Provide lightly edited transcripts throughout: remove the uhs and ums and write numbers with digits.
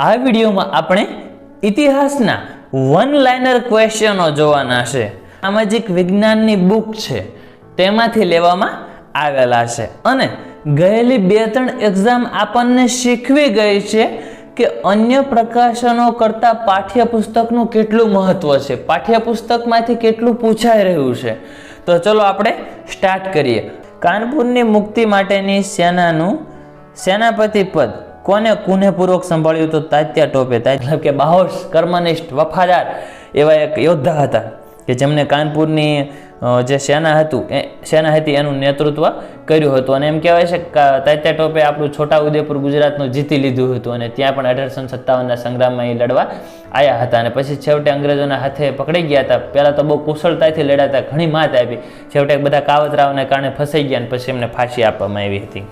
આ વિડીયોમાં આપણે ઇતિહાસના વન લાઇનર ક્વેશ્ચનો જોવાના છે. સામાજિક વિજ્ઞાનની બુક છે તેમાંથી લેવામાં આવેલા છે અને ગયેલી 2-3 એક્ઝામ આપણને શીખવી ગઈ છે કે અન્ય પ્રકાશનો કરતાં પાઠ્યપુસ્તકનું કેટલું મહત્વ છે, પાઠ્યપુસ્તકમાંથી કેટલું પૂછાઈ રહ્યું છે. તો ચલો આપણે સ્ટાર્ટ કરીએ. કાનપુરની મુક્તિ માટેની સેનાનું સેનાપતિ પદ કોને કુનેહપૂર્વક સંભાળ્યું? તો તાત્યા ટોપે. મતલબ કે બાહોશ, કર્મનિષ્ઠ, વફાદાર એવા એક યોદ્ધા હતા કે જેમને કાનપુરની જે સેના હતી એનું નેતૃત્વ કર્યું હતું. અને એમ કહેવાય છે કે તાત્યા ટોપે આપણું છોટા ઉદેપુર ગુજરાતનું જીતી લીધું હતું અને ત્યાં પણ 1857ના સંગ્રામમાં એ લડવા આવ્યા હતા અને પછી છેવટે અંગ્રેજોના હાથે પકડાઈ ગયા હતા. પહેલાં તો બહુ કુશળતાથી લડ્યા હતા, ઘણી માત આપી, છેવટે બધા કાવતરાઓને કારણે ફસાઈ ગયા અને પછી એમને ફાંસી આપવામાં આવી હતી.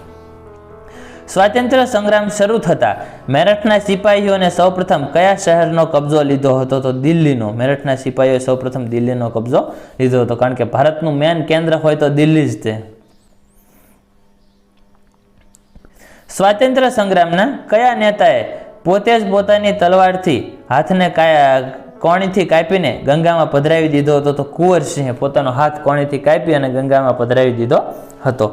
સ્વાતંત્ર્ય સંગ્રામ શરૂ થતા મેરઠના સિપાહીઓને સૌપ્રથમ કયા શહેરનો કબજો લીધો હતો? તો દિલ્હીનો. મેરઠના સિપાહીઓએ સૌપ્રથમ દિલ્હીનો કબજો લીધો હતો, કારણ કે ભારતનું મેન કેન્દ્ર હોય તો દિલ્હી જ તે. સ્વાતંત્ર્ય સંગ્રામના કયા નેતાએ પોતે જ પોતાની તલવારથી હાથને કોણીથી કાપીને ગંગામાં પધરાવી દીધો હતો? તો કુંવરસિંહે પોતાનો હાથ કોણીથી કાપી અને ગંગામાં પધરાવી દીધો હતો.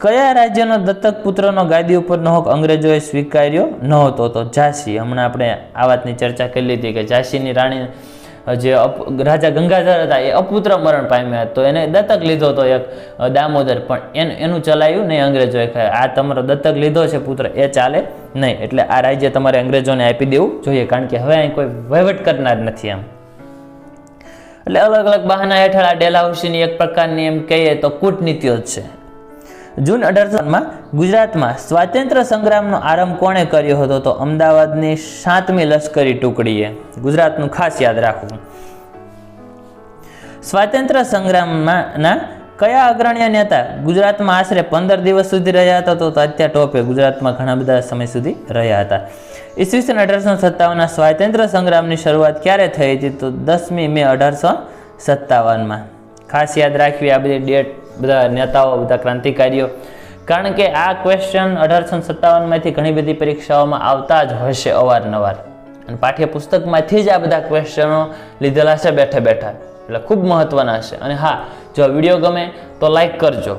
કયા રાજ્યનો દત્તક પુત્રનો ગાદી ઉપરનો હક અંગ્રેજોએ સ્વીકાર્યો નહોતો? તો ઝાંસી. હમણાં આપણે આ વાતની ચર્ચા કરી લીધી કે ઝાંસીની રાણી જે રાજા ગંગાધર હતા એ અપુત્ર મરણ પામ્યા, તો એને દત્તક લીધો હતો એક દામોદર, પણ એનું ચલાવ્યું નહીં અંગ્રેજોએ. આ તમારો દત્તક લીધો છે પુત્ર, એ ચાલે નહીં, એટલે આ રાજ્ય તમારે અંગ્રેજોને આપી દેવું જોઈએ, કારણ કે હવે અહીં કોઈ વહીવટ કરનાર નથી એમ. એટલે અલગ અલગ બહાના હેઠળ આ ડેલહાઉસીની એક પ્રકારની એમ કહીએ તો કૂટનીતિઓ જ છે. જૂન 1800માં ગુજરાતમાં સ્વાતંત્ર્ય સંગ્રામનો આરંભ કોણે કર્યો હતો? તો અમદાવાદની 7મી લશ્કરી ટુકડીએ. ગુજરાતનું ખાસ યાદ રાખવું. સ્વાતંત્ર્ય સંગ્રામના કયા અગ્રણી નેતા ગુજરાતમાં આશરે 15 દિવસ સુધી રહ્યા હતા? તો તાત્યા ટોપે ગુજરાતમાં ઘણા બધા સમય સુધી રહ્યા હતા. ઈસવીસન 1857ના સ્વાતંત્ર્ય સંગ્રામની શરૂઆત ક્યારે થઈ હતી? તો 10મી મે 1857માં. ખાસ યાદ રાખવી આ બધી ડેટ, બધા નેતાઓ, બધા ક્રાંતિકારીઓ, કારણ કે આ ક્વેશ્ચન 1857માંથી ઘણી બધી પરીક્ષાઓમાં આવતા જ હશે અવારનવાર અને પાઠ્યપુસ્તકમાંથી જ આ બધા ક્વેશ્ચનો લીધેલા છે બેઠા બેઠા, એટલે ખૂબ મહત્વના છે. અને હા, જો વિડીયો ગમે તો લાઈક કરજો,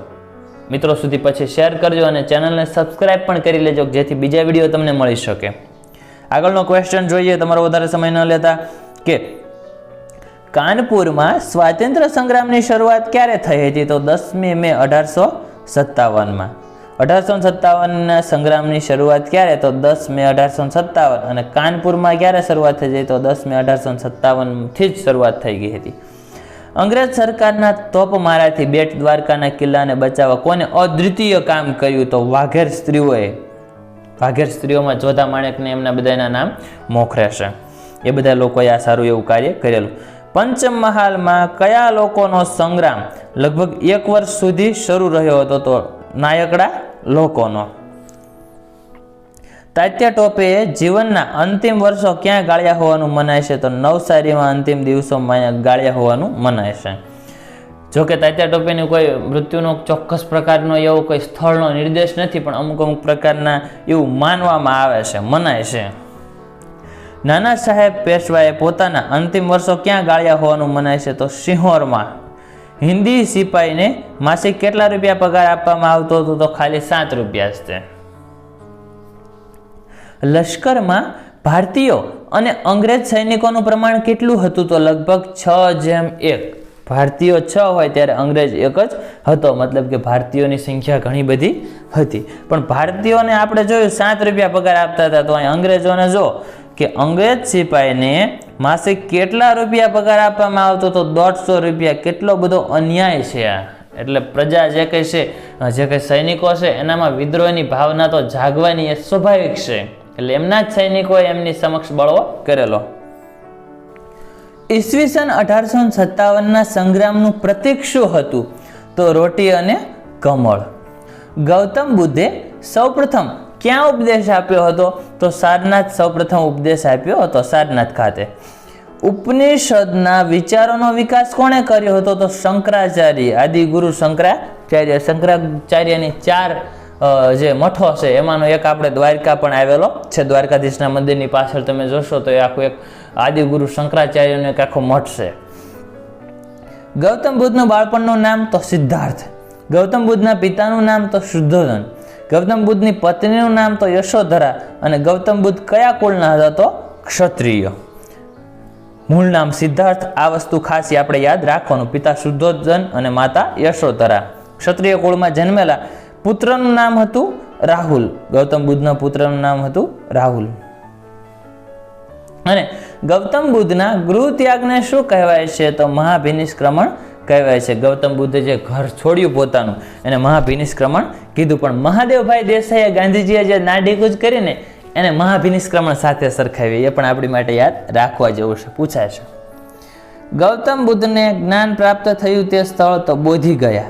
મિત્રો સુધી પછી શેર કરજો અને ચેનલને સબસ્ક્રાઈબ પણ કરી લેજો જેથી બીજા વિડીયો તમને મળી શકે. આગળનો ક્વેશ્ચન જોઈએ તમારો વધારે સમય ન લેતા કે કાનપુરમાં સ્વાતંત્ર્ય સંગ્રામની શરૂઆત ક્યારે થઈ હતી? તો 10મી મે 1857માં. 1857ના સંગ્રામની શરૂઆત ક્યારે? તો 10 મે 1857. અને કાનપુરમાં ક્યારે શરૂઆત થઈ હતી? તો 10 મે 1857થી જ શરૂઆત થઈ ગઈ હતી. અંગ્રેજ સરકારના તોપમારાથી બેટ દ્વારકાના કિલ્લાને બચાવવા કોને અદ્વિતીય કામ કર્યું? તો વાઘેર સ્ત્રીઓએ. વાઘેર સ્ત્રીઓમાં જોધા માણેકને એમના બધાના નામ મોખરે છે. એ બધા લોકોએ આ સારું એવું કાર્ય કરેલું. પંચમહાલમાં કયા લોકોનો સંગ્રામ લગભગ 1 વર્ષ સુધી શરૂ રહ્યો હતો? તો નાયકડા લોકોનો. તાત્યા ટોપે જીવનના અંતિમ વર્ષો ક્યાં ગાળ્યા હોવાનું મનાય છે? તો નવસારીમાં અંતિમ દિવસોમાં ગાળ્યા હોવાનું મનાય છે. જોકે તાત્યા ટોપેની કોઈ મૃત્યુનો ચોક્કસ પ્રકારનો એવો કોઈ સ્થળનો નિર્દેશ નથી, પણ અમુક પ્રકારના એવું માનવામાં આવે છે, મનાય છે. નાના સાહેબ પેશવાએ પોતાના અંતિમ વર્ષો ક્યાં ગાળ્યા હોવાનું મનાય છે? તો સિંહોરમાં. હિન્દી સિપાહીને માસિક કેટલા રૂપિયા પગાર આપવામાં આવતો હતો? તો ખાલી 7 રૂપિયા જ તે. લશ્કરમાં ભારતીયો અને અંગ્રેજ સૈનિકોનું પ્રમાણ કેટલું હતું? તો લગભગ 6:1. ભારતીયો 6 હોય ત્યારે અંગ્રેજ 1 જ હતો, મતલબ કે ભારતીયોની સંખ્યા ઘણી બધી હતી. પણ ભારતીયોને આપણે જોયું 7 રૂપિયા પગાર આપતા હતા, તો અહીં અંગ્રેજોને જો કે અંગ્રેજ સિપાહીને માસિક કેટલા રૂપિયા પગાર આપવામાં આવતો? તો 150 રૂપિયા. કેટલો બધો અન્યાય છે આ. એટલે પ્રજા જે કંઈ છે, જે કંઈ સૈનિકો છે, એનામાં વિદ્રોહની ભાવના તો જાગવાની એ સ્વાભાવિક છે, એટલે એમના જ સૈનિકોએ એમની સમક્ષ બળવો કરેલો. ઈસવીસન 1857ના સંગ્રામનું પ્રતીક શું હતું? તો રોટી અને કમળ. ગૌતમ બુદ્ધે સૌપ્રથમ ક્યાં ઉપદેશ આપ્યો હતો? તો સારનાથ સૌપ્રથમ ઉપદેશ આપ્યો હતો, સારનાથ ખાતે. ઉપનિષદના વિચારોનો વિકાસ કોણે કર્યો હતો? તો શંકરાચાર્ય, આદિગુરુ શંકરાચાર્ય. શંકરાચાર્યની 4 જે મઠો છે એમાંનો એક આપણે દ્વારકા પણ આવેલો છે. દ્વારકાધીશના મંદિરની પાછળ તમે જોશો તો એ આખું એક આદિગુરુ શંકરાચાર્યનો એક આખો મઠ છે. ગૌતમ બુદ્ધનું બાળપણનું નામ તો સિદ્ધાર્થ. ગૌતમ બુદ્ધના પિતાનું નામ તો શુદ્ધોધન. ગૌતમ બુદ્ધની પત્નીનું નામ તો યશોધરા. અને ગૌતમ બુદ્ધ કયા કુળના હતા તો ક્ષત્રિય. મૂળ નામ સિદ્ધાર્થ. આ વસ્તુ ખાસ આપણે યાદ રાખવાનું. પિતા શુદ્ધોધન અને માતા યશોધરા. ક્ષત્રિય કુળમાં જન્મેલા. પુત્રનું નામ હતું રાહુલ. ગૌતમ બુદ્ધના પુત્રનું નામ હતું રાહુલ. અને ગૌતમ બુદ્ધના ગૃહ ત્યાગને શું કહેવાય છે તો મહાભિનિષ્ક્રમણ કહેવાય છે. ગૌતમ બુદ્ધે જે ઘર છોડ્યું પોતાનું એને મહાભિનિષ્ક્રમણ કીધું. પણ મહાદેવભાઈ દેસાઈએ ગાંધીજીએ જે નાડીકૂચ કરીને એને મહાભિનિષ્ક્રમણ સાથે સરખાવી. એ પણ આપણી માટે યાદ રાખવા જેવું છે, પૂછાય છે. ગૌતમ બુદ્ધને જ્ઞાન પ્રાપ્ત થયું તે સ્થળ તો બોધિ ગયા.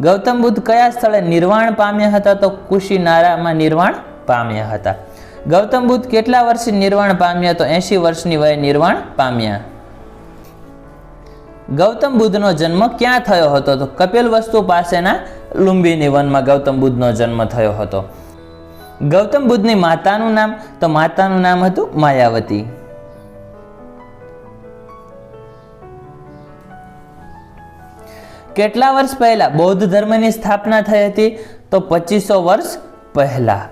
ગૌતમ બુદ્ધ કયા સ્થળે નિર્વાણ પામ્યા હતા તો કુશીનારામાં નિર્વાણ પામ્યા હતા. ગૌતમ બુદ્ધ કેટલા વર્ષે નિર્વાણ પામ્યા તો 80 વર્ષની વયે નિર્વાણ પામ્યા. ગૌતમ બુદ્ધનો જન્મ ક્યાં થયો હતો તો કપિલવસ્તુ પાસેના લુંબિની વનમાં ગૌતમ બુદ્ધનો જન્મ થયો હતો. ગૌતમ બુદ્ધની માતાનું નામ તો માતાનું નામ હતું માયાવતી. કેટલા વર્ષ પહેલા બૌદ્ધ ધર્મની સ્થાપના થઈ હતી તો 2500 વર્ષ પહેલા.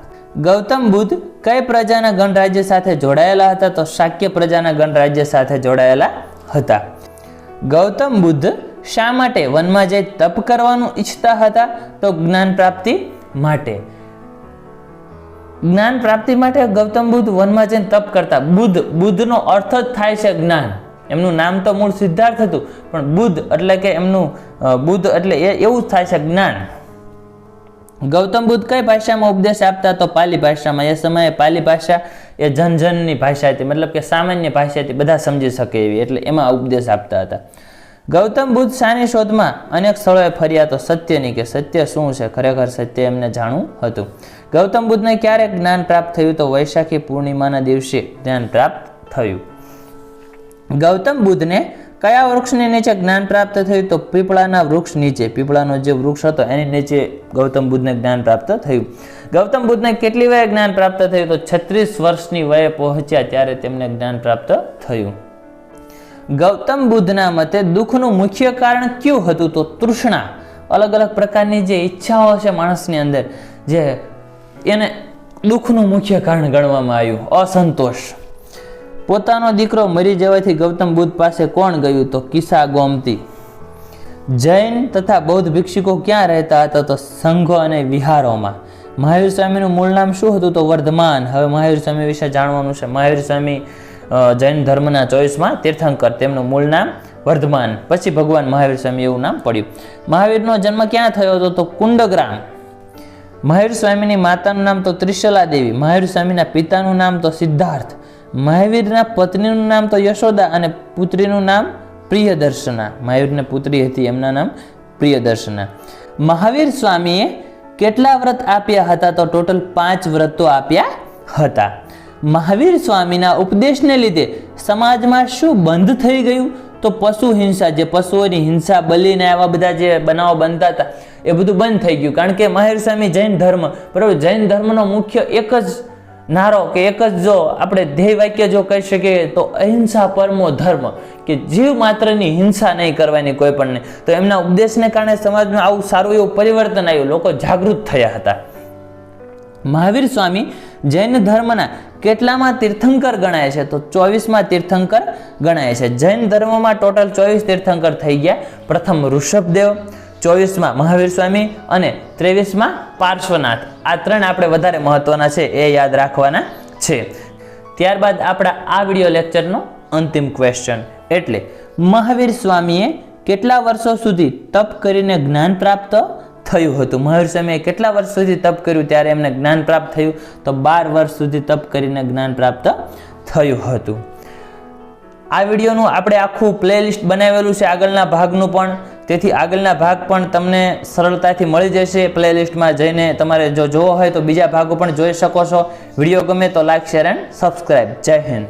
ગૌતમ બુદ્ધ કઈ પ્રજાના ગણરાજ્ય સાથે જોડાયેલા હતા તો શાક્ય પ્રજાના ગણરાજ્ય સાથે જોડાયેલા હતા. ગૌતમ બુદ્ધ શા માટે વનમાં જઈ તપ કરવાનું ઈચ્છતા હતા તો જ્ઞાન પ્રાપ્તિ માટે. જ્ઞાન પ્રાપ્તિ માટે ગૌતમ બુદ્ધ વનમાં જઈને તપ કરતા. બુદ્ધનો અર્થ જ થાય છે જ્ઞાન. એમનું નામ તો મૂળ સિદ્ધાર્થ હતું પણ બુદ્ધ એટલે કે એમનું બુદ્ધ એટલે એવું જ થાય છે જ્ઞાન. ગૌતમ બુદ્ધ કઈ ભાષામાં ઉપદેશ આપતા તો પાલી ભાષામાં. એ સમયે પાલી ભાષા એ જનજનની ભાષા હતી, મતલબ કે સામાન્ય ભાષા હતી, બધા સમજી શકે એવી, એટલે એમાં ઉપદેશ આપતા હતા. ગૌતમ બુદ્ધ શાની શોધમાં અનેક સ્થળોએ ફર્યા તો સત્યની, કે સત્ય શું છે, ખરેખર સત્ય એમને જાણવું હતું. ગૌતમ બુદ્ધને ક્યારે જ્ઞાન પ્રાપ્ત થયું તો વૈશાખી પૂર્ણિમાના દિવસે જ્ઞાન પ્રાપ્ત થયું. ગૌતમ બુદ્ધને કયા વૃક્ષની નીચે જ્ઞાન પ્રાપ્ત થયું તો પીપળાના વૃક્ષ નીચે. પીપળાનો જે વૃક્ષ હતો એની નીચે ગૌતમ બુદ્ધને જ્ઞાન પ્રાપ્ત થયું. ગૌતમ બુદ્ધને કેટલી વયે જ્ઞાન પ્રાપ્ત થયું તો 36 વર્ષની વયે પહોંચ્યા ત્યારે તેમને જ્ઞાન પ્રાપ્ત થયું. ગૌતમ બુદ્ધના મતે દુઃખનું મુખ્ય કારણ કયું હતું તો તૃષ્ણા. અલગ અલગ પ્રકારની જે ઈચ્છાઓ છે માણસની અંદર, જે એને દુઃખનું મુખ્ય કારણ ગણવામાં આવ્યું. અસંતોષ. પોતાનો દીકરો મરી જવાથી ગૌતમ બુદ્ધ પાસે કોણ ગયું તો કિસ્સા ગોમતી. જૈન તથા બૌદ્ધ ભિક્ષુકો ક્યાં રહેતા હતા તો સંઘો અને વિહારોમાં. મહાવીર સ્વામીનું મૂળ નામ શું હતું તો વર્ધમાન. હવે મહાવીર સ્વામી વિશે જાણવાનું છે. મહાવીર સ્વામી જૈન ધર્મના 24માં તીર્થંકર. તેમનું મૂળ નામ વર્ધમાન, પછી ભગવાન મહાવીર સ્વામી એવું નામ પડ્યું. મહાવીરનો જન્મ ક્યાં થયો હતો તો કુંડગ્રામ. મહાવીર સ્વામીની માતાનું નામ તો ત્રિશલા દેવી. મહાવીર સ્વામીના પિતાનું નામ તો સિદ્ધાર્થ. મહાવીરના પત્નીનું નામ તો યશોદા અને પુત્રીનું નામ પ્રિયદર્શના. મહાવીરની પુત્રી હતી, એમના નામ પ્રિયદર્શના. મહાવીર સ્વામીએ કેટલા વ્રત આપ્યા હતા તો ટોટલ 5 વ્રતો આપ્યા હતા. મહાવીર સ્વામીના ઉપદેશને લીધે સમાજમાં શું બંધ થઈ ગયું તો પશુ હિંસા. જે પશુઓની હિંસા, બલિને આવા બધા જે બનાવો બનતા હતા એ બધું બંધ થઈ ગયું. કારણ કે મહાવીર સ્વામી જૈન ધર્મ, બરાબર, જૈન ધર્મનો મુખ્ય એક જ નારો કે એક જ જો આપણે ધ્યેય વાક્ય જો કહી શકીએ તો અહિંસા પરમો ધર્મ, કે જીવ માત્રની હિંસા નહીં કરવાની કોઈ પણ નહીં. તો એમના ઉપદેશને કારણે સમાજમાં આવું સારું એવું પરિવર્તન આવ્યું, લોકો જાગૃત થયા હતા. મહાવીર સ્વામી જૈન ધર્મના કેટલામાં તીર્થંકર ગણાય છે તો 24માં તીર્થંકર ગણાય છે. જૈન ધર્મમાં ટોટલ 24 તીર્થંકર થઈ ગયા. પ્રથમ ઋષભદેવ, 24માં મહાવીર સ્વામી અને 23માં પાર્શ્વનાથ. આ 3 આપણે વધારે મહત્વના છે, એ યાદ રાખવાના છે. ત્યારબાદ આપણા આ વિડીયો લેક્ચરનો અંતિમ ક્વેશ્ચન, એટલે મહાવીર સ્વામીએ કેટલા વર્ષો સુધી તપ કરીને જ્ઞાન પ્રાપ્ત થયું હતું. મહાવીર સ્વામીએ કેટલા વર્ષ સુધી તપ કર્યું ત્યારે એમને જ્ઞાન પ્રાપ્ત થયું તો 12 વર્ષ સુધી તપ કરીને જ્ઞાન પ્રાપ્ત થયું હતું. આ વિડીયોનું આપણે આખું પ્લેલિસ્ટ બનાવેલું છે, આગળના ભાગનું પણ. તેથી આગળના ભાગ પણ તમને સરળતાથી મળી જશે. પ્લેલિસ્ટમાં જઈને તમારે જો જોવો હોય તો બીજા ભાગો પણ જોઈ શકો છો. વિડીયો ગમે તો લાઈક, શેર એન્ડ સબસ્ક્રાઈબ. જય હિન્દ.